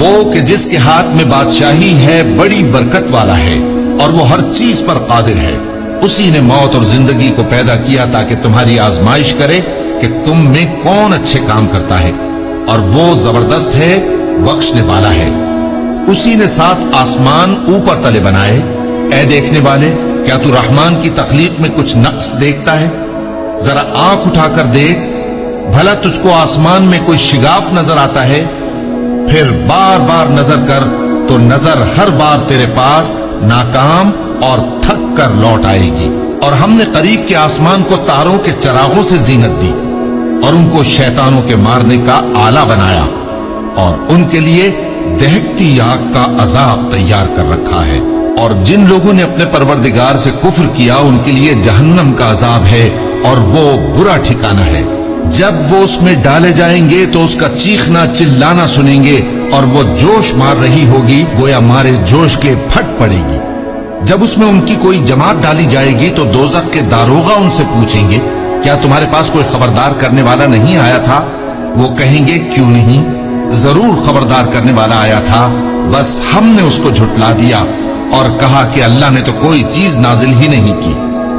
وہ کہ جس کے ہاتھ میں بادشاہی ہے بڑی برکت والا ہے اور وہ ہر چیز پر قادر ہے. اسی نے موت اور زندگی کو پیدا کیا تاکہ تمہاری آزمائش کرے کہ تم میں کون اچھے کام کرتا ہے، اور وہ زبردست ہے، بخشنے والا ہے. اسی نے 7 آسمان اوپر تلے بنائے. اے دیکھنے والے، کیا تو رحمان کی تخلیق میں کچھ نقص دیکھتا ہے؟ ذرا آنکھ اٹھا کر دیکھ، بھلا تجھ کو آسمان میں کوئی شگاف نظر آتا ہے؟ پھر بار بار نظر کر تو نظر ہر بار تیرے پاس ناکام اور تھک کر لوٹ آئے گی. اور ہم نے قریب کے آسمان کو تاروں کے چراغوں سے زینت دی اور ان کو شیطانوں کے مارنے کا آلہ بنایا، اور ان کے لیے دہکتی آگ کا عذاب تیار کر رکھا ہے. اور جن لوگوں نے اپنے پروردگار سے کفر کیا ان کے لیے جہنم کا عذاب ہے، اور وہ برا ٹھکانہ ہے. جب وہ اس میں ڈالے جائیں گے تو اس کا چیخنا چلانا سنیں گے، اور وہ جوش مار رہی ہوگی گویا مارے جوش کے پھٹ پڑے گی. جب اس میں ان کی کوئی جماعت ڈالی جائے گی تو دوزخ کے داروغہ ان سے پوچھیں گے، کیا تمہارے پاس کوئی خبردار کرنے والا نہیں آیا تھا؟ وہ کہیں گے، کیوں نہیں، ضرور خبردار کرنے والا آیا تھا، بس ہم نے اس کو جھٹلا دیا اور کہا کہ اللہ نے تو کوئی چیز نازل ہی نہیں کی،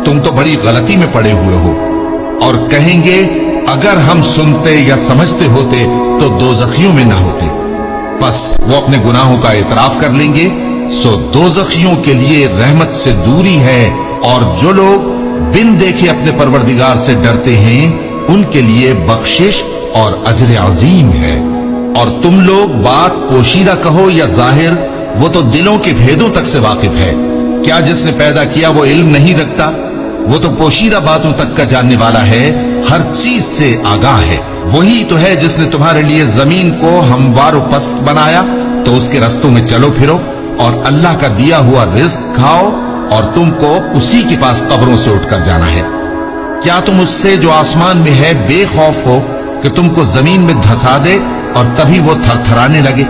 تم تو بڑی غلطی میں پڑے ہوئے ہو. اور کہیں گے، اگر ہم سنتے یا سمجھتے ہوتے تو دوزخیوں میں نہ ہوتے. بس وہ اپنے گناہوں کا اعتراف کر لیں گے، سو دوزخیوں کے لیے رحمت سے دوری ہے. اور جو لوگ بن دیکھے اپنے پروردگار سے ڈرتے ہیں ان کے لیے بخشش اور اجر عظیم ہے. اور تم لوگ بات پوشیدہ کہو یا ظاہر، وہ تو دلوں کے بھیدوں تک سے واقف ہے. کیا جس نے پیدا کیا وہ علم نہیں رکھتا؟ وہ تو پوشیدہ باتوں تک کا جاننے والا ہے، ہر چیز سے آگاہ ہے. وہی تو ہے جس نے تمہارے لیے زمین کو ہموار و پست بنایا، تو اس کے رستوں میں چلو پھرو اور اللہ کا دیا ہوا رزق کھاؤ، اور تم کو اسی کے پاس قبروں سے اٹھ کر جانا ہے. کیا تم اس سے جو آسمان میں ہے بے خوف ہو کہ تم کو زمین میں دھسا دے اور تبھی وہ تھر تھرانے لگے؟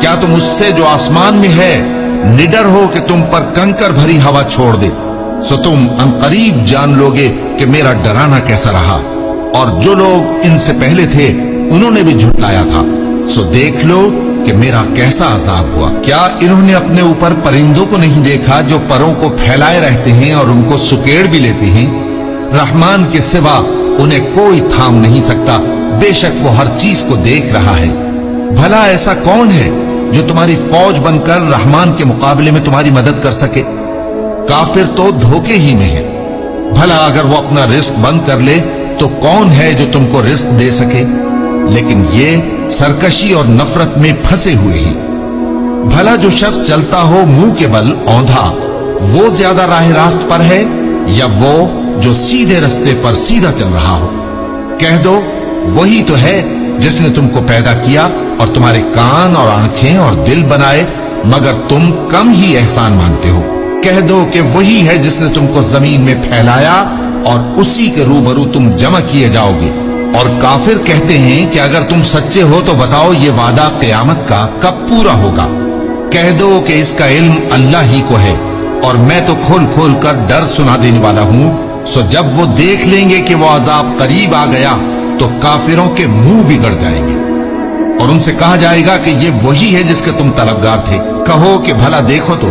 کیا تم اس سے جو آسمان میں ہے نڈر ہو کہ تم پر کنکر بھری ہوا چھوڑ دے؟ سو تم عنقریب جان لوگے کہ میرا ڈرانا کیسا رہا. اور جو لوگ ان سے پہلے تھے انہوں نے بھی جھٹلایا تھا، سو دیکھ لو کہ میرا کیسا عذاب ہوا. کیا انہوں نے اپنے اوپر پرندوں کو نہیں دیکھا جو پروں کو پھیلائے رہتے ہیں اور ان کو سکیڑ بھی لیتے ہیں؟ رحمان کے سوا انہیں کوئی تھام نہیں سکتا، بے شک وہ ہر چیز کو دیکھ رہا ہے. بھلا ایسا کون ہے جو تمہاری فوج بن کر رحمان کے مقابلے میں تمہاری مدد کر سکے؟ کافر تو دھوکے ہی میں ہے. بھلا اگر وہ اپنا رزق بند کر لے تو کون ہے جو تم کو رزق دے سکے؟ لیکن یہ سرکشی اور نفرت میں پھنسے ہوئے ہی. بھلا جو شخص چلتا ہو منہ کے بل اوندھا، وہ زیادہ راہ راست پر ہے یا وہ جو سیدھے رستے پر سیدھا چل رہا ہو؟ کہہ دو، وہی تو ہے جس نے تم کو پیدا کیا اور تمہارے کان اور آنکھیں اور دل بنائے، مگر تم کم ہی احسان مانتے ہو. کہہ دو کہ وہی ہے جس نے تم کو زمین میں پھیلایا اور اسی کے روبرو تم جمع کیے جاؤ گے. اور کافر کہتے ہیں کہ اگر تم سچے ہو تو بتاؤ یہ وعدہ قیامت کا کب پورا ہوگا؟ کہہ دو کہ اس کا علم اللہ ہی کو ہے، اور میں تو کھول کھول کر ڈر سنا دینے والا ہوں. سو جب وہ دیکھ لیں گے کہ وہ عذاب قریب آ گیا تو کافروں کے منہ بگڑ جائیں گے، اور ان سے کہا جائے گا کہ یہ وہی ہے جس کے تم طلبگار تھے. کہو کہ بھلا دیکھو تو،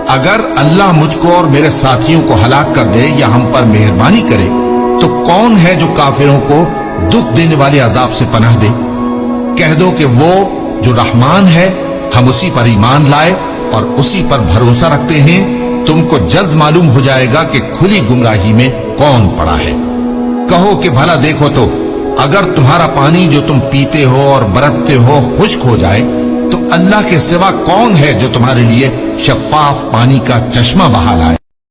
اگر اللہ مجھ کو اور میرے ساتھیوں کو ہلاک کر دے یا ہم پر مہربانی کرے تو کون ہے جو کافروں کو دکھ دینے والے عذاب سے پناہ دے؟ کہہ دو کہ وہ جو رحمان ہے، ہم اسی پر ایمان لائے اور اسی پر بھروسہ رکھتے ہیں. تم کو جلد معلوم ہو جائے گا کہ کھلی گمراہی میں کون پڑا ہے. کہو کہ بھلا دیکھو تو، اگر تمہارا پانی جو تم پیتے ہو اور برتتے ہو خشک ہو جائے تو اللہ کے سوا کون ہے جو تمہارے لیے شفاف پانی کا چشمہ بہا لائے؟